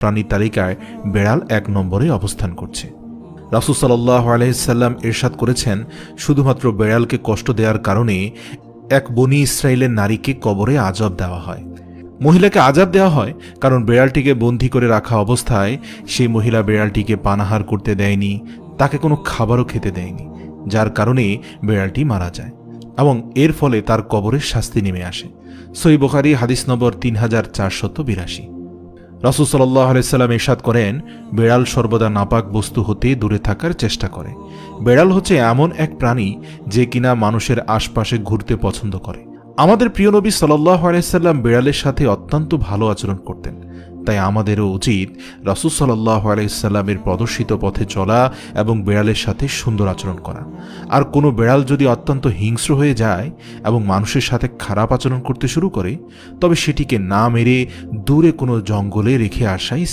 প্রাণীর তালিকায় বেড়াল ১ নম্বরে অবস্থান করছে। রাসূল সাল্লাল্লাহু আলাইহি সাল্লাম ইরশাদ করেছেন, শুধুমাত্র বেড়ালকে কষ্ট দেওয়ার কারণে এক বনী ইসরাইলের নারীকে কবরে আযাব দেওয়া হয়। মহিলাকে আযাব দেওয়া হয় কারণ বেড়ালটিকে বন্দী করে রাখা অবস্থায় সেই মহিলা বেড়ালটিকে পানাহার করতে দেয়নি, তাকে কোনো খাবারও খেতে দেয়নি, যার কারণে বেড়ালটি মারা যায় এবং এর ফলে তার কবরের শাস্তি নেমে আসে। সহিহ বুখারী হাদিস নম্বর 3482। রাসূল সাল্লাল্লাহু আলাইহি সাল্লাম ইরশাদ করেন, বেড়াল সর্বদা নাপাক বস্তু হতে দূরে থাকার চেষ্টা করে। বেড়াল হচ্ছে এমন এক প্রাণী যে কিনা মানুষের আশপাশে ঘুরতে পছন্দ করে। আমাদের প্রিয় নবী সাল্লাল্লাহু আলাইহি সাল্লাম বেড়ালের সাথে অত্যন্ত ভালো আচরণ করতেন। তাই আমাদেরও উচিত রাসূল সাল্লাল্লাহু আলাইহি সাল্লামের প্রদর্শিত পথে চলা এবং বেড়ালের সাথে সুন্দর আচরণ করা। আর কোনো বেড়াল যদি অত্যন্ত হিংস্র হয়ে যায় এবং মানুষের সাথে খারাপ আচরণ করতে শুরু করে, তবে সেটিকে না মেরে দূরে কোনো জঙ্গলে রেখে আসাই